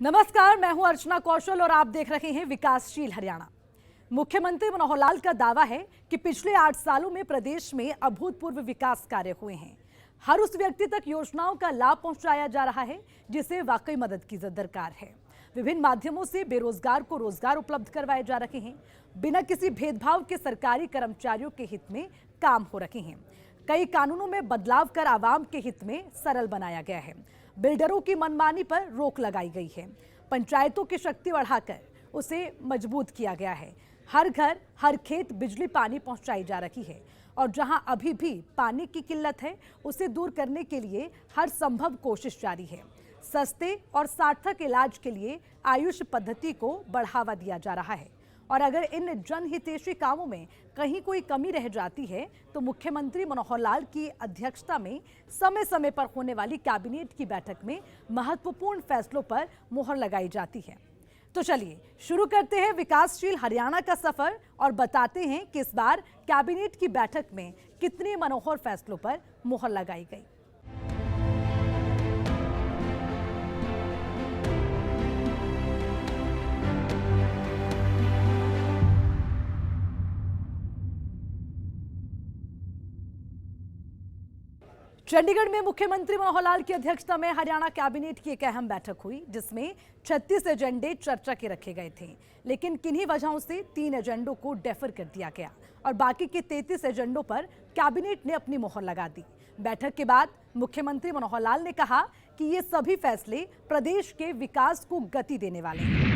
नमस्कार, मैं हूं अर्चना कौशल और आप देख रहे हैं विकासशील हरियाणा। मुख्यमंत्री मनोहर लाल का दावा है कि पिछले 8 सालों में प्रदेश में अभूतपूर्व विकास कार्य हुए हैं। हर उस व्यक्ति तक योजनाओं का लाभ पहुंचाया जा रहा है जिसे वाकई मदद की दरकार है। विभिन्न माध्यमों से बेरोजगार को रोजगार उपलब्ध करवाए जा रहे हैं। बिना किसी भेदभाव के सरकारी कर्मचारियों के हित में काम हो रहे हैं। कई कानूनों में बदलाव कर आवाम के हित में सरल बनाया गया है। बिल्डरों की मनमानी पर रोक लगाई गई है। पंचायतों की शक्ति बढ़ाकर उसे मजबूत किया गया है। हर घर हर खेत बिजली पानी पहुंचाई जा रही है और जहां अभी भी पानी की किल्लत है उसे दूर करने के लिए हर संभव कोशिश जारी है। सस्ते और सार्थक इलाज के लिए आयुष पद्धति को बढ़ावा दिया जा रहा है और अगर इन जनहितैषी कामों में कहीं कोई कमी रह जाती है तो मुख्यमंत्री मनोहर लाल की अध्यक्षता में समय समय पर होने वाली कैबिनेट की बैठक में महत्वपूर्ण फैसलों पर मुहर लगाई जाती है। तो चलिए शुरू करते हैं विकासशील हरियाणा का सफर और बताते हैं कि इस बार कैबिनेट की बैठक में कितने मनोहर फैसलों पर मुहर लगाई गई। चंडीगढ़ में मुख्यमंत्री मनोहर लाल की अध्यक्षता में हरियाणा कैबिनेट की एक अहम बैठक हुई जिसमें 36 एजेंडे चर्चा के रखे गए थे, लेकिन किन्हीं वजहों से 3 एजेंडों को डेफर कर दिया गया और बाकी के 33 एजेंडों पर कैबिनेट ने अपनी मोहर लगा दी। बैठक के बाद मुख्यमंत्री मनोहर लाल ने कहा कि ये सभी फैसले प्रदेश के विकास को गति देने वाले हैं।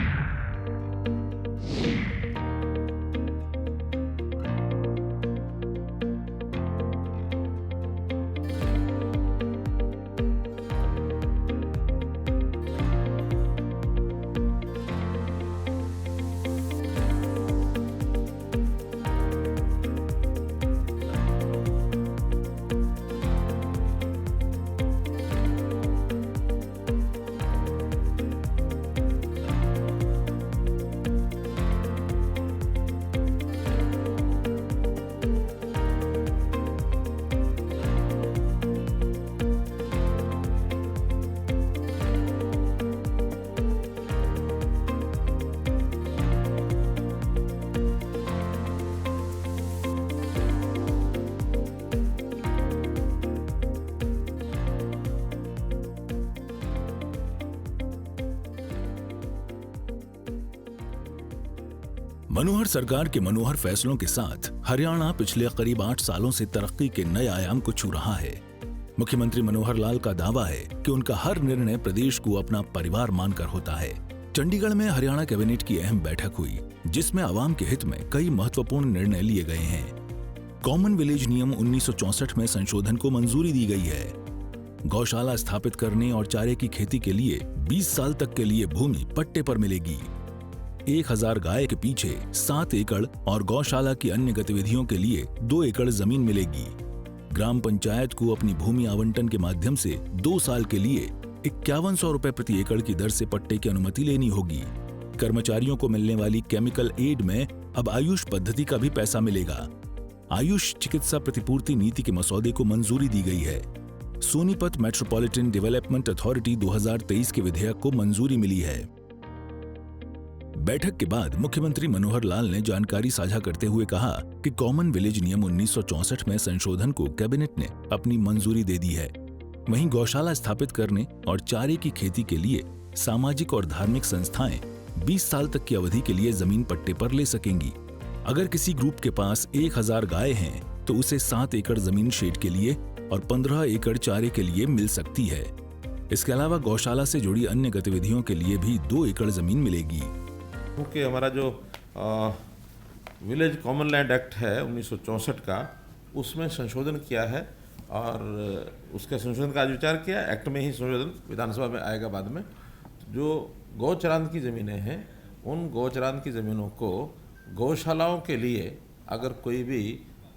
मनोहर सरकार के मनोहर फैसलों के साथ हरियाणा पिछले करीब 8 सालों से तरक्की के नए आयाम को छू रहा है। मुख्यमंत्री मनोहर लाल का दावा है कि उनका हर निर्णय प्रदेश को अपना परिवार मानकर होता है। चंडीगढ़ में हरियाणा कैबिनेट की अहम बैठक हुई जिसमें आवाम के हित में कई महत्वपूर्ण निर्णय लिए गए हैं। कॉमन विलेज नियम 1964 में संशोधन को मंजूरी दी गई है। गौशाला स्थापित करने और चारे की खेती के लिए 20 साल तक के लिए भूमि पट्टे पर मिलेगी। 1000 गाय के पीछे 7 एकड़ और गौशाला की अन्य गतिविधियों के लिए 2 एकड़ जमीन मिलेगी। ग्राम पंचायत को अपनी भूमि आवंटन के माध्यम से 2 साल के लिए 5100 रुपए प्रति एकड़ की दर से पट्टे की अनुमति लेनी होगी। कर्मचारियों को मिलने वाली केमिकल एड में अब आयुष पद्धति का भी पैसा मिलेगा। आयुष चिकित्सा प्रतिपूर्ति नीति के मसौदे को मंजूरी दी गई है। सोनीपत मेट्रोपॉलिटन डेवलपमेंट अथॉरिटी 2023 के विधेयक को मंजूरी मिली है। बैठक के बाद मुख्यमंत्री मनोहर लाल ने जानकारी साझा करते हुए कहा कि कॉमन विलेज नियम 1964 में संशोधन को कैबिनेट ने अपनी मंजूरी दे दी है। वहीं गौशाला स्थापित करने और चारे की खेती के लिए सामाजिक और धार्मिक संस्थाएं 20 साल तक की अवधि के लिए जमीन पट्टे पर ले सकेंगी। अगर किसी ग्रुप के पास 1000 गाय हैं तो उसे 7 एकड़ जमीन शेड के लिए और 15 एकड़ चारे के लिए मिल सकती है। इसके अलावा गौशाला से जुड़ी अन्य गतिविधियों के लिए भी 2 एकड़ जमीन मिलेगी। क्योंकि हमारा जो विलेज कॉमन लैंड एक्ट है 1964 का, उसमें संशोधन किया है और उसके संशोधन का आज विचार किया। एक्ट में ही संशोधन विधानसभा में आएगा बाद में। जो गौचरान की ज़मीनें हैं उन गौचरान की ज़मीनों को गौशालाओं के लिए अगर कोई भी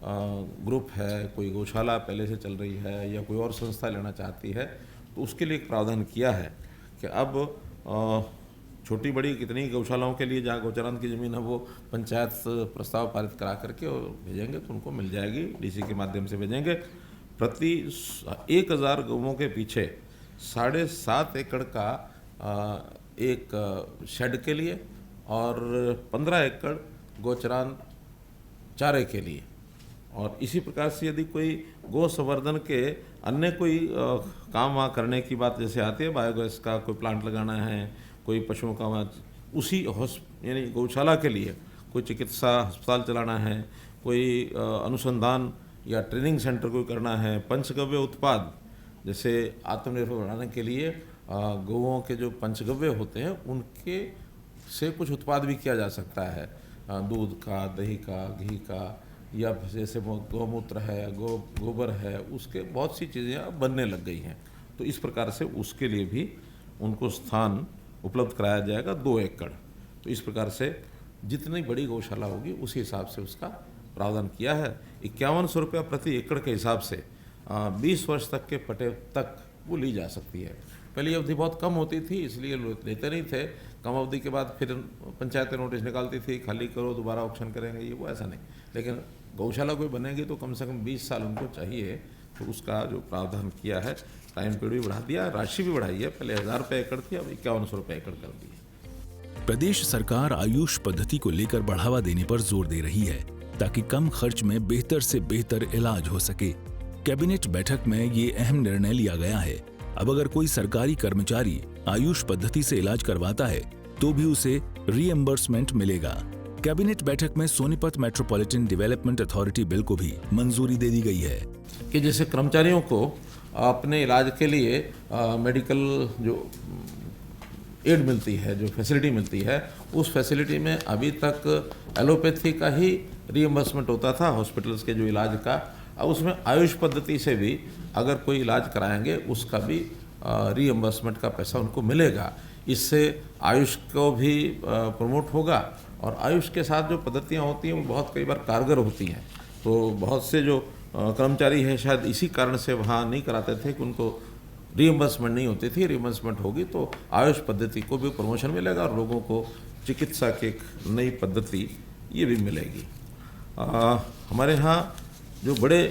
ग्रुप है, कोई गौशाला पहले से चल रही है या कोई और संस्था लेना चाहती है तो उसके लिए एक प्रावधान किया है कि अब छोटी बड़ी कितनी गौशालाओं के लिए जहाँ गौचरान की ज़मीन है वो पंचायत प्रस्ताव पारित करा करके और भेजेंगे तो उनको मिल जाएगी। डीसी के माध्यम से भेजेंगे। प्रति 1000 गौओं के पीछे 7.5 एकड़ का एक शेड के लिए और 15 एकड़ गोचरान चारे के लिए। और इसी प्रकार से यदि कोई गौ संवर्धन के अन्य कोई काम वहाँ करने की बात जैसे आती है, बायोगैस का कोई प्लांट लगाना है, कोई पशुओं का वहाँ उसी यानी गौशाला के लिए कोई चिकित्सा अस्पताल चलाना है, कोई अनुसंधान या ट्रेनिंग सेंटर कोई करना है, पंचगव्य उत्पाद जैसे आत्मनिर्भर बनाने के लिए गौओं के जो पंचगव्य होते हैं उनके से कुछ उत्पाद भी किया जा सकता है, दूध का, दही का, घी का, या जैसे गौमूत्र है, गोबर है, उसके बहुत सी चीज़ें अब बनने लग गई हैं। तो इस प्रकार से उसके लिए भी उनको स्थान उपलब्ध कराया जाएगा 2 एकड़। तो इस प्रकार से जितनी बड़ी गौशाला होगी उसी हिसाब से उसका प्रावधान किया है। 5100 रुपया प्रति एकड़ के हिसाब से 20 वर्ष तक के पटे तक वो ली जा सकती है। पहली अवधि बहुत कम होती थी, इसलिए लेते नहीं थे। कम अवधि के बाद फिर पंचायतें नोटिस निकालती थी, खाली करो, दोबारा ऑक्शन करेंगे, ये वो ऐसा नहीं। लेकिन गौशाला कोई बनेगी तो कम से कम 20 साल उनको चाहिए, तो उसका जो प्रावधान किया है, टाइम पीरियड भी बढ़ा दिया, राशि भी बढ़ाई है। पहले 1000 रुपये एकड़ थी, अब 5100 रुपये एकड़ कर दी है। प्रदेश सरकार आयुष पद्धति को लेकर बढ़ावा देने पर जोर दे रही है ताकि कम खर्च में बेहतर से बेहतर इलाज हो सके। कैबिनेट बैठक में ये अहम निर्णय लिया गया है। अब अगर कोई सरकारी कर्मचारी आयुष पद्धति से इलाज करवाता है तो भी उसे रीएम्बर्समेंट मिलेगा। कैबिनेट बैठक में Sonipat metropolitan development authority bill को भी मंजूरी दे दी गई है कि जैसे कर्मचारियों को अपने इलाज के लिए मेडिकल जो एड मिलती है, जो फैसिलिटी मिलती है, उस फैसिलिटी में अभी तक एलोपैथी का ही रीएम्बर्समेंट होता था हॉस्पिटल्स के जो इलाज का। अब उसमें आयुष पद्धति से भी अगर कोई इलाज कराएंगे उसका भी रीएम्बर्समेंट का पैसा उनको मिलेगा। इससे आयुष को भी प्रमोट होगा और आयुष के साथ जो पद्धतियाँ होती हैं वो बहुत कई बार कारगर होती हैं। तो बहुत से जो कर्मचारी हैं शायद इसी कारण से वहाँ नहीं कराते थे कि उनको रीएम्बर्समेंट नहीं होती थी। रीएम्बर्समेंट होगी तो आयुष पद्धति को भी प्रमोशन मिलेगा और लोगों को चिकित्सा की एक नई पद्धति ये भी मिलेगी। हमारे यहाँ जो बड़े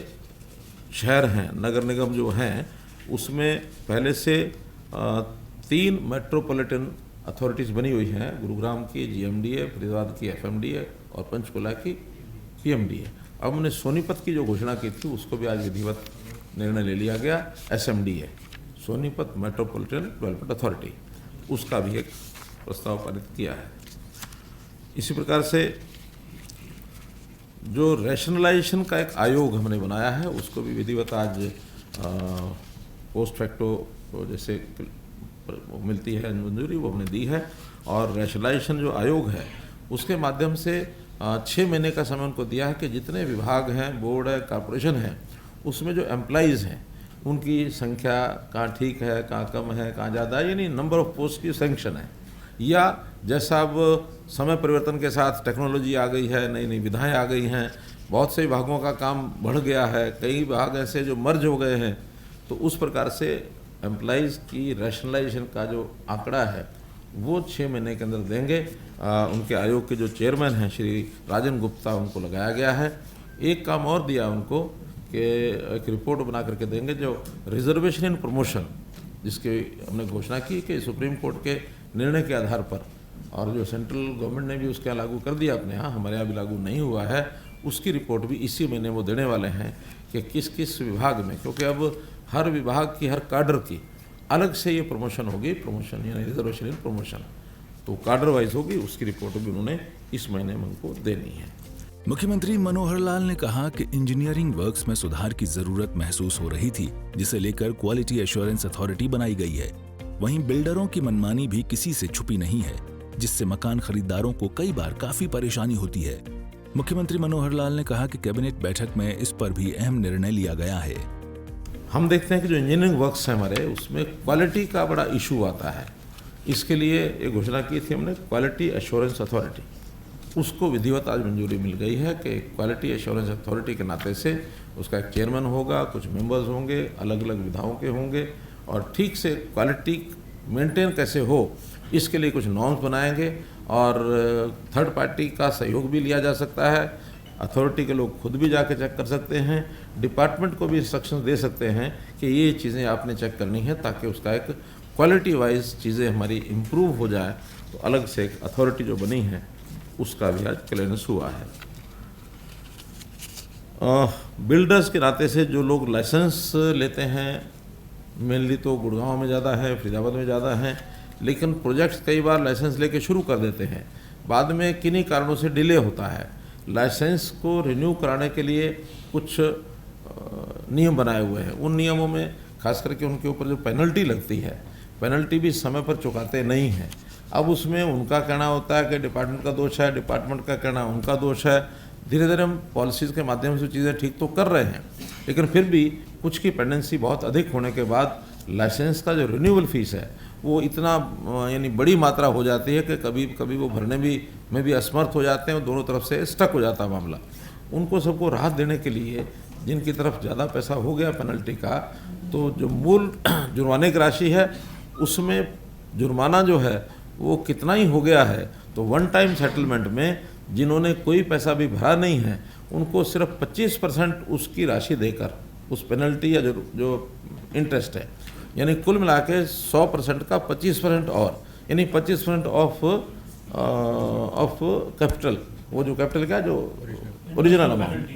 शहर हैं, नगर निगम जो हैं, उसमें पहले से 3 मेट्रोपॉलिटन अथॉरिटीज़ बनी हुई हैं। गुरुग्राम की GMD है, फरीदाबाद की FMD है और पंचकुला की PMD है। अब हमने सोनीपत की जो घोषणा की थी उसको भी आज विधिवत निर्णय ले लिया गया। SMD है, सोनीपत मेट्रोपॉलिटन डेवलपमेंट अथॉरिटी, उसका भी एक प्रस्ताव पारित किया है। इसी प्रकार से जो रैशनलाइजेशन का एक आयोग हमने बनाया है उसको भी विधिवत आज पोस्ट फैक्टो जैसे मिलती है मंजूरी, वो हमने दी है। और रैशनलाइजेशन जो आयोग है उसके माध्यम से 6 महीने का समय उनको दिया है कि जितने विभाग हैं, बोर्ड है, कॉर्पोरेशन है, उसमें जो एम्प्लॉइज़ हैं उनकी संख्या कहाँ ठीक है, कहाँ कम है, कहाँ ज़्यादा है, यानी नंबर ऑफ़ पोस्ट की सैंक्शन है। या जैसा अब समय परिवर्तन के साथ टेक्नोलॉजी आ गई है, नई नई विधाएँ आ गई हैं, बहुत से विभागों का काम बढ़ गया है, कई विभाग ऐसे जो मर्ज हो गए हैं, तो उस प्रकार से एम्प्लॉइज़ की रैशनलाइजेशन का जो आंकड़ा है वो 6 महीने के अंदर देंगे। उनके आयोग के जो चेयरमैन हैं श्री राजन गुप्ता, उनको लगाया गया है। एक काम और दिया उनको कि एक रिपोर्ट बना करके देंगे जो रिजर्वेशन इन प्रमोशन, जिसकी हमने घोषणा की कि सुप्रीम कोर्ट के निर्णय के आधार पर, और जो सेंट्रल गवर्नमेंट ने भी उसके यहाँ लागू कर दिया अपने यहाँ, हमारे यहाँ भी लागू नहीं हुआ है, उसकी रिपोर्ट भी इसी महीने वो देने वाले हैं कि किस किस विभाग में, क्योंकि अब हर विभाग की, हर काडर की अलग से ये प्रमोशन होगी, प्रमोशन यानी रिजर्वेशन इन प्रमोशन, तो काडर वाइज होगी, उसकी रिपोर्ट भी उन्होंने इस महीने में उनको देनी है। मुख्यमंत्री मनोहर लाल ने कहा कि इंजीनियरिंग वर्क्स में सुधार की जरूरत महसूस हो रही थी, जिसे लेकर क्वालिटी एश्योरेंस अथॉरिटी बनाई गई है। वहीं बिल्डरों की मनमानी भी किसी से छुपी नहीं है, जिससे मकान खरीदारों को कई बार काफी परेशानी होती है। मुख्यमंत्री मनोहर लाल ने कहा कि कैबिनेट बैठक में इस पर भी अहम निर्णय लिया गया है। हम देखते हैं कि जो इंजीनियरिंग वर्क्स हैं हमारे, उसमें क्वालिटी का बड़ा इशू आता है। इसके लिए एक घोषणा की थी हमने, क्वालिटी एश्योरेंस अथॉरिटी, उसको विधिवत आज मंजूरी मिल गई है कि क्वालिटी एश्योरेंस अथॉरिटी के नाते से उसका एक चेयरमैन होगा, कुछ मेंबर्स होंगे, अलग अलग विधाओं के होंगे, और ठीक से क्वालिटी मेंटेन कैसे हो इसके लिए कुछ नॉर्म्स बनाएंगे। और थर्ड पार्टी का सहयोग भी लिया जा सकता है, अथॉरिटी के लोग खुद भी जाके चेक कर सकते हैं, डिपार्टमेंट को भी इंस्ट्रक्शन दे सकते हैं कि ये चीज़ें आपने चेक करनी है, ताकि उसका एक क्वालिटी वाइज चीज़ें हमारी इम्प्रूव हो जाए, तो अलग से एक अथॉरिटी जो बनी है उसका भी आज क्लियरेंस हुआ है। बिल्डर्स के नाते से जो लोग लाइसेंस लेते हैं, मेनली तो गुड़गांव में ज़्यादा है, फरीदाबाद में ज़्यादा है, लेकिन प्रोजेक्ट्स कई बार लाइसेंस लेके शुरू कर देते हैं, बाद में किन्हीं कारणों से डिले होता है। लाइसेंस को रिन्यू कराने के लिए कुछ नियम बनाए हुए हैं। उन नियमों में खास करके उनके ऊपर जो पेनल्टी लगती है, पेनल्टी भी समय पर चुकाते नहीं हैं। अब उसमें उनका कहना होता है कि डिपार्टमेंट का दोष है, डिपार्टमेंट का कहना उनका दोष है। धीरे धीरे हम पॉलिसीज़ के माध्यम से चीज़ें ठीक तो कर रहे हैं, लेकिन फिर भी कुछ की पेंडेंसी बहुत अधिक होने के बाद लाइसेंस का जो रिन्यूअल फीस है वो इतना यानी बड़ी मात्रा हो जाती है कि कभी कभी वो भरने में भी असमर्थ हो जाते हैं और दोनों तरफ से स्टक हो जाता है मामला। उनको सबको राहत देने के लिए जिनकी तरफ ज़्यादा पैसा हो गया पेनल्टी का, तो जो मूल जुर्माने की राशि है उसमें जुर्माना जो है वो कितना ही हो गया है, तो वन टाइम सेटलमेंट में जिन्होंने कोई पैसा भी भरा नहीं है उनको सिर्फ 25% उसकी राशि देकर उस पेनल्टी या जो इंटरेस्ट है, यानी कुल मिला के 100% का 25% और, यानी 25% ऑफ कैपिटल, वो जो कैपिटल क्या जो ओरिजिनल अमाउंट,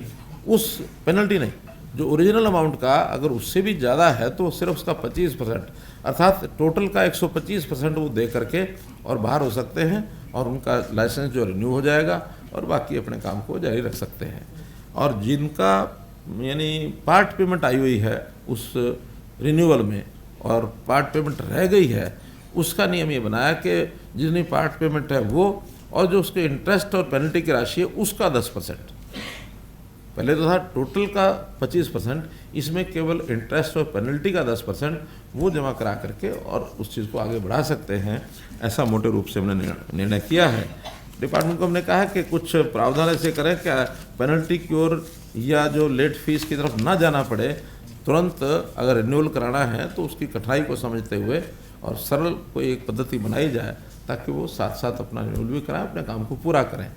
उस पेनल्टी नहीं, जो ओरिजिनल अमाउंट का अगर उससे भी ज़्यादा है तो सिर्फ उसका 25%, अर्थात टोटल का 125% वो दे करके और बाहर हो सकते हैं और उनका लाइसेंस जो रिन्यू हो जाएगा और बाकी अपने काम को जारी रख सकते हैं। और जिनका यानी पार्ट पेमेंट आई हुई है उस रिन्यूअल में और पार्ट पेमेंट रह गई है, उसका नियम ये बनाया कि जितनी पार्ट पेमेंट है वो और जो उसके इंटरेस्ट और पेनल्टी की राशि है उसका 10%, पहले तो था टोटल का 25%, इसमें केवल इंटरेस्ट और पेनल्टी का 10% वो जमा करा करके और उस चीज़ को आगे बढ़ा सकते हैं। ऐसा मोटे रूप से हमने निर्णय किया है। डिपार्टमेंट को हमने कहा है कि कुछ प्रावधान ऐसे करें क्या पेनल्टी की ओर या जो लेट फीस की तरफ ना जाना पड़े, तुरंत अगर रिन्यूअल कराना है तो उसकी कठिनाई को समझते हुए और सरल कोई एक पद्धति बनाई जाए ताकि वो साथ साथ अपना रिन्यूअल भी कराएं, अपने काम को पूरा करें।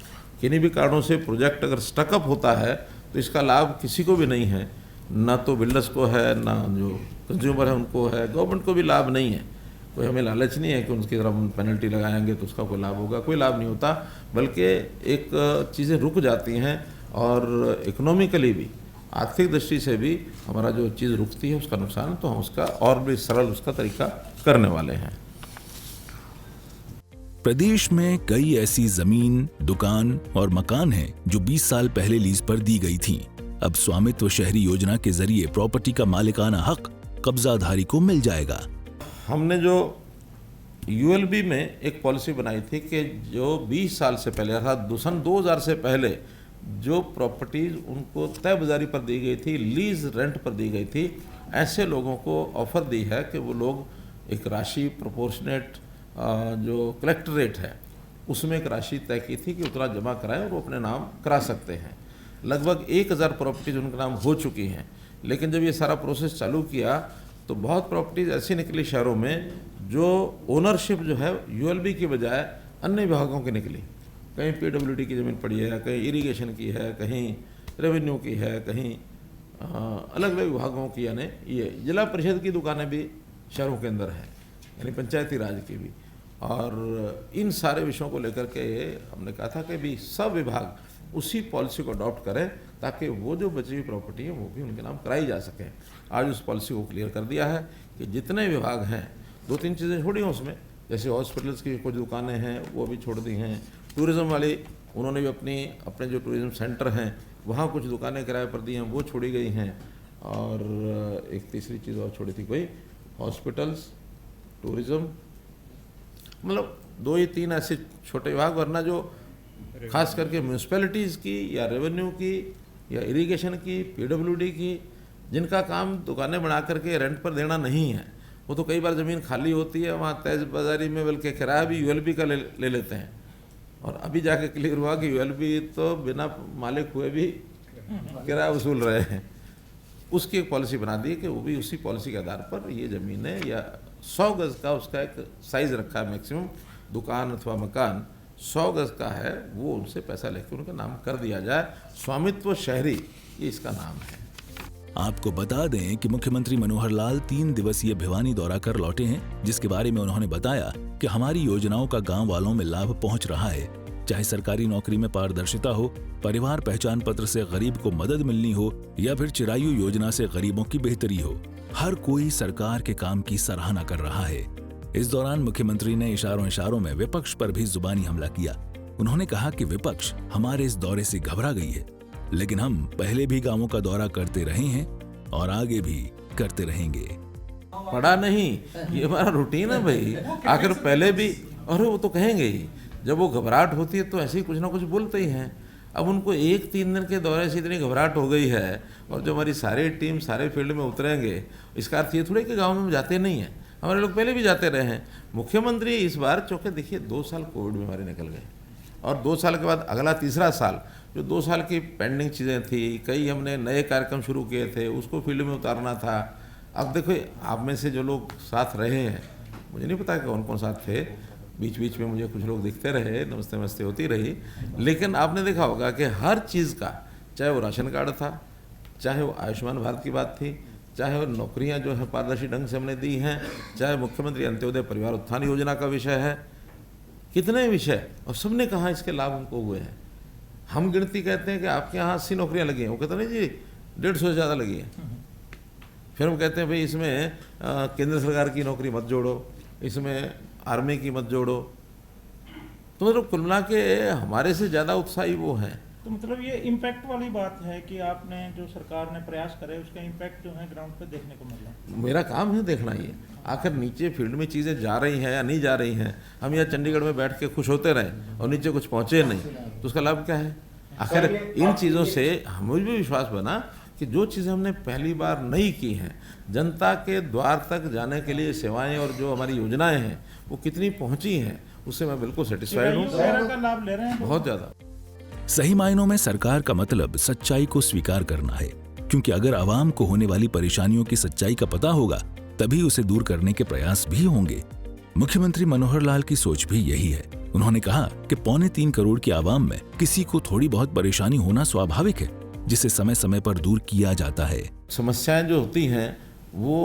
किन्हीं भी कारणों से प्रोजेक्ट अगर स्टकअप होता है तो इसका लाभ किसी को भी नहीं है, ना तो बिल्डर्स को है, ना जो कंज्यूमर है उनको है, गवर्नमेंट को भी लाभ नहीं है। कोई हमें लालच नहीं है कि उनकी तरफ हम पेनल्टी लगाएंगे तो उसका कोई लाभ होगा, कोई लाभ नहीं होता, बल्कि एक चीज़ें रुक जाती हैं और इकोनॉमिकली भी, आर्थिक दृष्टि से भी हमारा जो चीज़ रुकती है उसका नुकसान, तो हम उसका और भी सरल उसका तरीका करने वाले हैं। प्रदेश में कई ऐसी जमीन, दुकान और मकान हैं जो 20 साल पहले लीज पर दी गई थीं। अब स्वामित्व शहरी योजना के जरिए प्रॉपर्टी का मालिकाना हक कब्जाधारी को मिल जाएगा। हमने जो यूएलबी में एक पॉलिसी बनाई थी कि जो 20 साल से पहले अर्थात सन 2000 से पहले जो प्रॉपर्टीज उनको तय बाजारी पर दी गई थी, लीज रेंट पर दी गई थी, ऐसे लोगों को ऑफर दी है कि वो लोग एक राशि प्रोपोर्शनेट जो कलेक्टरेट है उसमें एक राशि तय की थी कि उतना जमा कराएं और वो अपने नाम करा सकते हैं। लगभग 1000 प्रॉपर्टीज उनके नाम हो चुकी हैं, लेकिन जब ये सारा प्रोसेस चालू किया तो बहुत प्रॉपर्टीज ऐसी निकली शहरों में जो ओनरशिप जो है यूएलबी की बजाय अन्य विभागों की निकली। कहीं पीडब्ल्यूडी की ज़मीन पड़ी है, कहीं इरिगेशन की है, कहीं रेवेन्यू की है, कहीं अलग अलग विभागों की, यानी ये जिला परिषद की दुकानें भी शहरों के अंदर हैं, यानी पंचायती राज की भी। और इन सारे विषयों को लेकर के हमने कहा था कि भी सब विभाग उसी पॉलिसी को अडॉप्ट करें ताकि वो जो बची हुई प्रॉपर्टी है वो भी उनके नाम कराई जा सके। आज उस पॉलिसी को क्लियर कर दिया है कि जितने विभाग हैं, 2-3 चीज़ें छोड़ी हैं उसमें, जैसे हॉस्पिटल्स की कुछ दुकानें हैं वो भी छोड़ दी हैं, टूरिज़्म वाली उन्होंने भी अपने जो टूरिज़्म सेंटर हैं वहाँ कुछ दुकानें किराए पर दी हैं वो छोड़ी गई हैं, और एक तीसरी चीज़ और छोड़ी थी कोई, हॉस्पिटल्स, टूरिज़्म, मतलब 2 या 3 ऐसे छोटे विभाग, वरना जो खास करके म्यूनसिपैलिटीज़ की या रेवेन्यू की या इरिगेशन की, पीडब्ल्यूडी की, जिनका काम दुकानें बना करके रेंट पर देना नहीं है, वो तो कई बार ज़मीन खाली होती है, वहाँ तेज बाजारी में बल्कि किराया भी यूएलबी का ले लेते हैं। और अभी जाके क्लियर हुआ कि यूएलबी तो बिना मालिक हुए भी किराया वसूल रहे हैं। उसकी एक पॉलिसी बना दी कि वो भी उसी पॉलिसी के आधार पर ये ज़मीनें या 100 गज़ का उसका एक साइज़ रखा है मैक्सिमम, दुकान अथवा मकान 100 गज़ का है, वो उनसे पैसा लेकर उनका नाम कर दिया जाए। स्वामित्व शहरी ये इसका नाम है। आपको बता दें कि मुख्यमंत्री मनोहर लाल 3 दिवसीय भिवानी दौरा कर लौटे हैं, जिसके बारे में उन्होंने बताया कि हमारी योजनाओं का गांव वालों में लाभ पहुंच रहा है। चाहे सरकारी नौकरी में पारदर्शिता हो, परिवार पहचान पत्र से गरीब को मदद मिलनी हो या फिर चिरायु योजना से गरीबों की बेहतरी हो, हर कोई सरकार के काम की सराहना कर रहा है। इस दौरान मुख्यमंत्री ने इशारों में विपक्ष पर भी जुबानी हमला किया। उन्होंने कहा कि विपक्ष हमारे इस दौरे से घबरा गई है, लेकिन हम पहले भी गांवों का दौरा करते रहे हैं और आगे भी करते रहेंगे। पढ़ा नहीं, ये हमारा रूटीन है भाई। आखिर पहले भी, और वो तो कहेंगे ही, जब वो घबराहट होती है तो ऐसे ही कुछ ना कुछ बोलते ही हैं। अब उनको 1-3 दिन के दौरे से इतनी घबराहट हो गई है, और जो हमारी सारी टीम सारे फील्ड में उतरेंगे, इसका अर्थ ये थोड़ी कि गाँव में जाते नहीं हैं, हमारे लोग पहले भी जाते रहे हैं। मुख्यमंत्री इस बार चौके देखिए 2 साल कोविड बीमारी निकल गए, और 2 साल के बाद अगला तीसरा साल, जो 2 साल की पेंडिंग चीज़ें थी, कई हमने नए कार्यक्रम शुरू किए थे, उसको फील्ड में उतारना था। अब देखो, आप में से जो लोग साथ रहे हैं, मुझे नहीं पता कि कौन कौन साथ थे, बीच बीच में मुझे कुछ लोग दिखते रहे, नमस्ते नमस्ते होती रही, लेकिन आपने देखा होगा कि हर चीज़ का, चाहे वो राशन कार्ड था, चाहे वो आयुष्मान भारत की बात थी, चाहे वो नौकरियां जो है पारदर्शी ढंग से हमने दी हैं, चाहे मुख्यमंत्री अंत्योदय परिवार उत्थान योजना का विषय है, कितने विषय, और सबने कहा इसके लाभ हमको हुए हैं। हम गिनती कहते हैं कि आपके यहाँ 80 नौकरियाँ लगी हैं, वो कहते नहीं जी 150 से ज़्यादा लगी हैं। फिर हम कहते हैं भाई इसमें केंद्र सरकार की नौकरी मत जोड़ो, इसमें आर्मी की मत जोड़ो। तो मतलब कुल मिला के हमारे से ज़्यादा उत्साही वो हैं। तो मतलब ये इम्पैक्ट वाली बात है कि आपने जो सरकार ने प्रयास करे उसका इम्पैक्ट जो है ग्राउंड पे देखने को मिल रहा है। मेरा काम है देखना ही है, आखिर नीचे फील्ड में चीज़ें जा रही हैं या नहीं जा रही हैं। हम यहाँ चंडीगढ़ में बैठ के खुश होते रहें और नीचे कुछ पहुँचे नहीं, तो उसका लाभ क्या है? आखिर इन चीज़ों से हमें भी विश्वास बना कि जो चीज़ें हमने पहली बार नहीं की हैं, जनता के द्वार तक जाने के लिए सेवाएं और जो हमारी योजनाएं हैं वो कितनी पहुंची हैं, उससे मैं बिल्कुल सेटिस्फाइड हूँ, का लाभ ले रहे हैं बहुत ज़्यादा। सही मायनों में सरकार का मतलब सच्चाई को स्वीकार करना है, क्योंकि अगर आवाम को होने वाली परेशानियों की सच्चाई का पता होगा तभी उसे दूर करने के प्रयास भी होंगे। मुख्यमंत्री मनोहर लाल की सोच भी यही है। उन्होंने कहा कि 2.25 करोड़ की आवाम में किसी को थोड़ी बहुत परेशानी होना स्वाभाविक है, जिसे समय समय पर दूर किया जाता है। समस्याएं जो होती हैं वो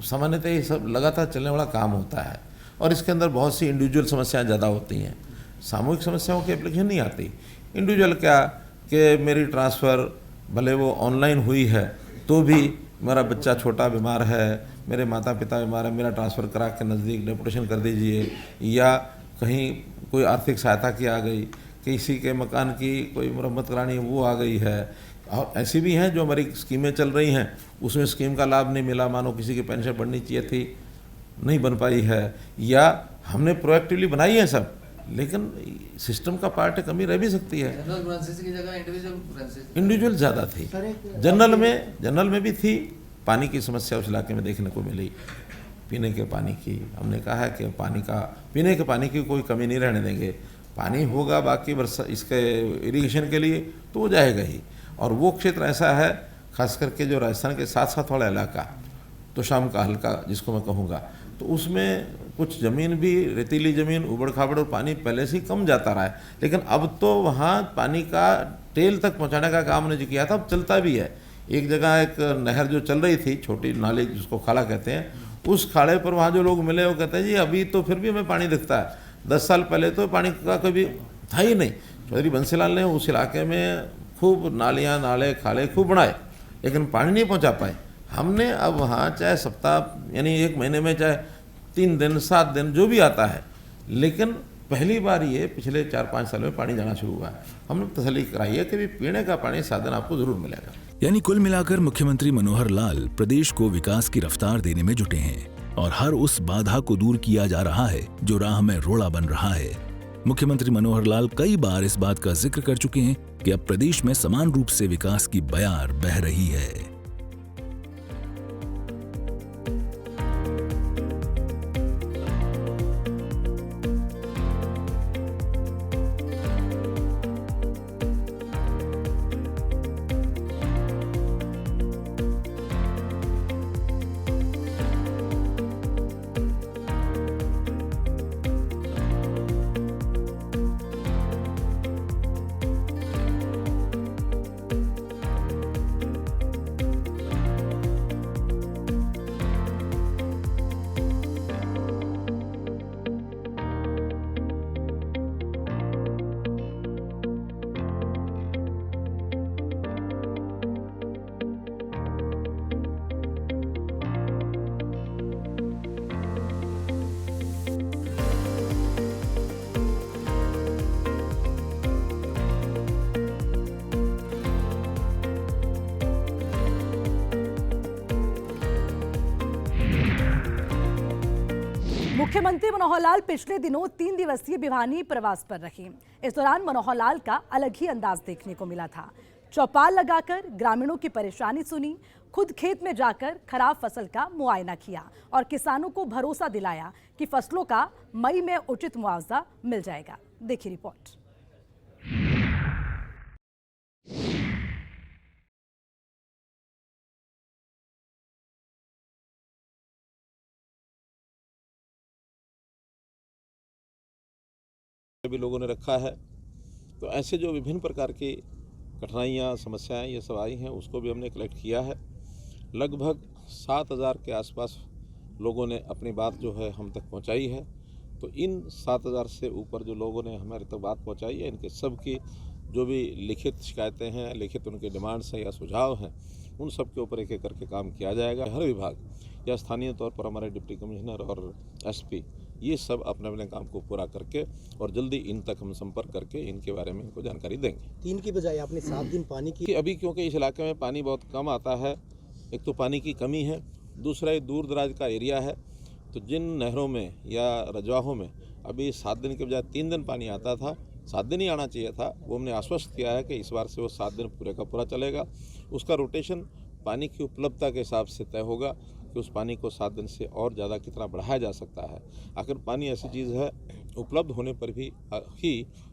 सामान्यतः ये सब लगातार चलने वाला काम होता है, और इसके अंदर बहुत सी इंडिविजुअल समस्याएं ज़्यादा होती हैं, सामूहिक समस्याओं की एप्लीकेशन नहीं आती। इंडिविजुअल क्या कि मेरी ट्रांसफ़र भले वो ऑनलाइन हुई है तो भी मेरा बच्चा छोटा बीमार है, मेरे माता पिता बीमार है, मेरा ट्रांसफ़र करा के नज़दीक डेपुटेशन कर दीजिए, या कहीं कोई आर्थिक सहायता की आ गई, किसी के मकान की कोई मरम्मत करानी है वो आ गई है। और ऐसी भी हैं जो हमारी स्कीमें चल रही हैं उसमें स्कीम का लाभ नहीं मिला, मानो किसी की पेंशन बढ़नी चाहिए थी नहीं बन पाई है, या हमने प्रोएक्टिवली बनाई है सब, लेकिन सिस्टम का पार्ट कमी रह भी सकती है। इंडिविजुअल ज़्यादा थी, जनरल में भी थी। पानी की समस्या उस इलाके में देखने को मिली, पीने के पानी की। हमने कहा है कि पीने के पानी की कोई कमी नहीं रहने देंगे, पानी होगा बाकी वर्षा इसके इरिगेशन के लिए तो वो जाएगा ही। और वो क्षेत्र ऐसा है, खास करके जो राजस्थान के साथ साथ वाला इलाका, तो शाम का हल्का जिसको मैं कहूँगा, तो उसमें कुछ ज़मीन भी रेतीली ज़मीन, उबड़ खाबड़ और पानी पहले से ही कम जाता रहा है, लेकिन अब तो वहाँ पानी का टेल तक पहुँचाने का काम ने जो किया था अब चलता भी है। एक जगह एक नहर जो चल रही थी, छोटी नाली जिसको खाड़ा कहते हैं, उस खाड़े पर वहाँ जो लोग मिले वो कहते हैं जी अभी तो फिर भी हमें पानी दिखता है, 10 साल पहले तो पानी का कभी था ही नहीं। चौधरी बंसीलाल ने उस इलाके में खूब नालियाँ नाले खाले खूब बनाए, लेकिन पानी नहीं पहुँचा पाए। हमने अब वहाँ चाहे सप्ताह यानी 1 महीने में चाहे 3 दिन 7 दिन जो भी आता है, लेकिन पहली बार ये पिछले 4-5 साल में पानी जाना शुरू हुआ है। हमने तसल्ली कराई है कि भी पीने का पानी साधन आपको जरूर मिलेगा। यानी कुल मिलाकर मुख्यमंत्री मनोहर लाल प्रदेश को विकास की रफ्तार देने में जुटे हैं और हर उस बाधा को दूर किया जा रहा है जो राह में रोड़ा बन रहा है। मुख्यमंत्री मनोहर लाल कई बार इस बात का जिक्र कर चुके हैं कि अब प्रदेश में समान रूप से विकास की बयार बह रही है। मुख्यमंत्री मनोहर लाल पिछले दिनों 3 दिवसीय भिवानी प्रवास पर रहे। इस दौरान मनोहर लाल का अलग ही अंदाज देखने को मिला था। चौपाल लगाकर ग्रामीणों की परेशानी सुनी, खुद खेत में जाकर खराब फसल का मुआयना किया और किसानों को भरोसा दिलाया कि फसलों का मई में उचित मुआवजा मिल जाएगा। देखिए रिपोर्ट। भी लोगों ने रखा है, तो ऐसे जो विभिन्न प्रकार की कठिनाइयाँ, समस्याएं ये सब आई हैं, उसको भी हमने कलेक्ट किया है। लगभग 7,000 के आसपास लोगों ने अपनी बात जो है हम तक पहुंचाई है। तो इन 7,000 से ऊपर जो लोगों ने हमारे तक बात पहुंचाई है, इनके सब की जो भी लिखित शिकायतें हैं, लिखित उनके डिमांड्स हैं या सुझाव हैं, उन सब के ऊपर एक एक करके काम किया जाएगा। हर विभाग या स्थानीय तौर पर हमारे डिप्टी कमिश्नर और एसपी ये सब अपने अपने काम को पूरा करके और जल्दी इन तक हम संपर्क करके इनके बारे में इनको जानकारी देंगे। 3 की बजाय आपने 7 दिन पानी की। अभी क्योंकि इस इलाके में पानी बहुत कम आता है, एक तो पानी की कमी है, दूसरा ये दूर दराज का एरिया है, तो जिन नहरों में या रजवाहों में अभी 7 दिन के बजाय 3 दिन पानी आता था, 7 दिन ही आना चाहिए था, वो हमने आश्वस्त किया है कि इस बार से वो 7 दिन पूरे का पूरा चलेगा। उसका रोटेशन पानी की उपलब्धता के हिसाब से तय होगा कि उस पानी को 7 दिन से और ज़्यादा कितना बढ़ाया जा सकता है। आखिर पानी ऐसी चीज़ है, उपलब्ध होने पर भी ही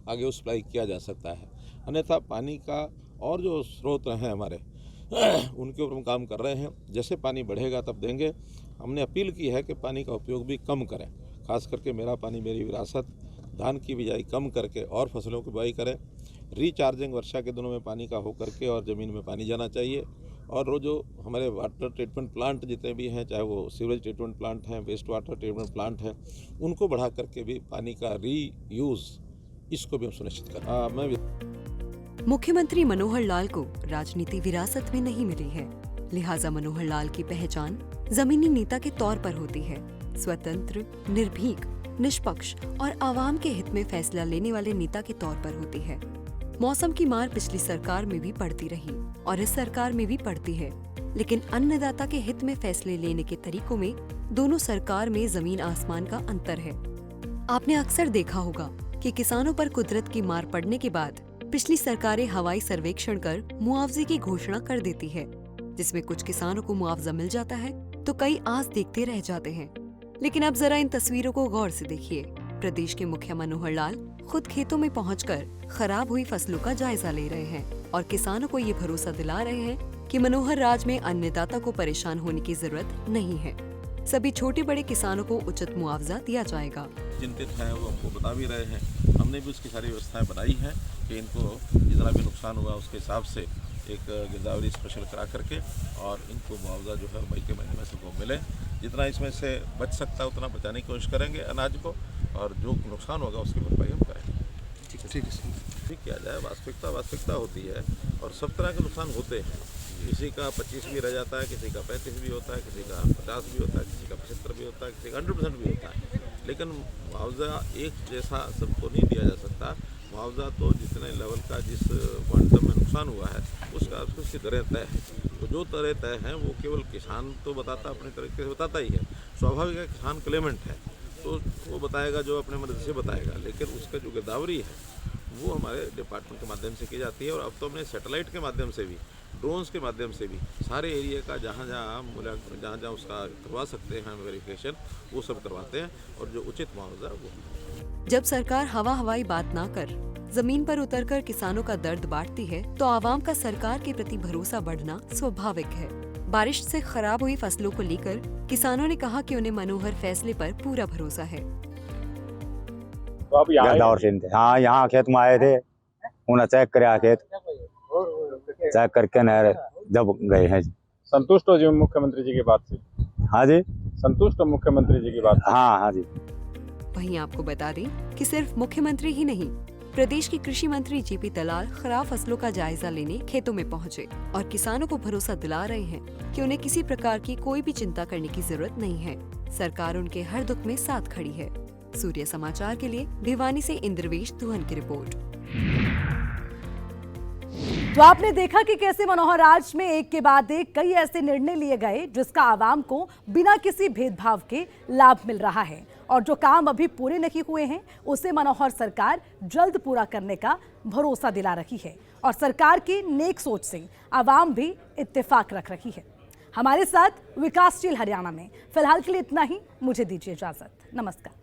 आगे उस सप्लाई किया जा सकता है। अन्यथा पानी का और जो स्रोत हैं हमारे उनके ऊपर हम काम कर रहे हैं। जैसे पानी बढ़ेगा तब देंगे। हमने अपील की है कि पानी का उपयोग भी कम करें, खास करके मेरा पानी मेरी विरासत, धान की बिजाई कम करके और फसलों की बुआई करें। रिचार्जिंग वर्षा के दिनों में पानी का हो करके और ज़मीन में पानी जाना चाहिए। और वो जो हमारे वाटर ट्रीटमेंट प्लांट जितने भी हैं, चाहे वो सीवरेज ट्रीटमेंट प्लांट हैं, वेस्ट वाटर ट्रीटमेंट प्लांट हैं, उनको बढ़ा करके भी पानी का रीयूज़ इसको भी हम सुनिश्चित करें। मुख्यमंत्री मनोहर लाल को राजनीति विरासत में नहीं मिली है, लिहाजा मनोहर लाल की पहचान जमीनी नेता के तौर पर होती है। स्वतंत्र, निर्भीक, निष्पक्ष और आवाम के हित में फैसला लेने वाले नेता के तौर पर होती है। मौसम की मार पिछली सरकार में भी पड़ती रही और इस सरकार में भी पड़ती है, लेकिन अन्नदाता के हित में फैसले लेने के तरीकों में दोनों सरकार में जमीन आसमान का अंतर है। आपने अक्सर देखा होगा कि किसानों पर कुदरत की मार पड़ने के बाद पिछली सरकारें हवाई सर्वेक्षण कर मुआवजे की घोषणा कर देती है, जिसमें कुछ किसानों को मुआवजा मिल जाता है तो कई आस देखते रह जाते हैं। लेकिन अब जरा इन तस्वीरों को गौर से देखिए। प्रदेश के मुखिया मनोहर लाल खुद खेतों में पहुंचकर खराब हुई फसलों का जायजा ले रहे हैं और किसानों को ये भरोसा दिला रहे हैं कि मनोहर राज में अन्नदाता को परेशान होने की जरूरत नहीं है। सभी छोटे बड़े किसानों को उचित मुआवजा दिया जाएगा। चिंतित हैं वो हमको बता भी रहे हैं। हमने भी उसकी सारी व्यवस्थाएं बनाई हैं कि इनको जितना भी नुकसान हुआ उसके हिसाब से एक गिरदावरी स्पेशल करा करके और इनको मुआवजा जो है मई के महीने में सबको मिले। जितना इसमें से बच सकता है उतना बचाने की कोशिश करेंगे अनाज को, और जो नुकसान होगा उसकी भरपाई हम करेंगे। ठीक किया जाए। वास्तविकता होती है और सब तरह के नुकसान होते हैं। किसी का 25 भी रह जाता है, किसी का 35 भी होता है, किसी का 50 भी होता है, किसी का 75 भी होता है, किसी का 100% भी होता है। लेकिन मुआवजा एक जैसा सबको नहीं दिया जा सकता। मुआवजा तो जितने लेवल का जिस क्वांटम में नुकसान हुआ है उसकी दरें तय है। तो जो दरें तय हैं वो केवल किसान तो बताता, अपने तरीके से बताता ही है। स्वाभाविक है, किसान क्लेमेंट है तो वो बताएगा जो अपने मदद से बताएगा, लेकिन उसका जो गिरदावरी है वो हमारे डिपार्टमेंट के माध्यम से की जाती है। और अब तो हमने सैटेलाइट के माध्यम से भी, ड्रोन्स के माध्यम से भी सारे एरिया का जहाँ जहाँ उसका करवा सकते हैं वेरिफिकेशन वो सब करवाते हैं और जो उचित मुआवजा वो। जब सरकार हवाई बात ना कर जमीन पर उतरकर किसानों का दर्द बांटती है तो आवाम का सरकार के प्रति भरोसा बढ़ना स्वाभाविक है। बारिश से खराब हुई फसलों को लेकर किसानों ने कहा कि उन्हें मनोहर फैसले पर पूरा भरोसा है। तो आप हाँ, यहाँ खेत में आए थे, उन्हें चेक कराया खेत, चेक करके नहर जब गए हैं। संतुष्ट हो जी मुख्यमंत्री जी की बात से? हाँ जी, संतुष्ट हो मुख्यमंत्री जी की बात से? हाँ जी। वहीं आपको बता दें कि सिर्फ मुख्यमंत्री ही नहीं, प्रदेश के कृषि मंत्री जेपी दलाल खराब फसलों का जायजा लेने खेतों में पहुंचे और किसानों को भरोसा दिला रहे हैं कि उन्हें किसी प्रकार की कोई भी चिंता करने की जरूरत नहीं है। सरकार उनके हर दुख में साथ खड़ी है। सूर्य समाचार के लिए भिवानी से इंद्रवेश दुहन की रिपोर्ट। तो आपने देखा कि कैसे मनोहर राज में एक के बाद एक कई ऐसे निर्णय लिए गए जिसका आवाम को बिना किसी भेदभाव के लाभ मिल रहा है और जो काम अभी पूरे नहीं हुए हैं उसे मनोहर सरकार जल्द पूरा करने का भरोसा दिला रही है और सरकार की नेक सोच से आवाम भी इत्तेफाक रख रही है। हमारे साथ विकासशील हरियाणा में फिलहाल के लिए इतना ही। मुझे दीजिए इजाजत। नमस्कार।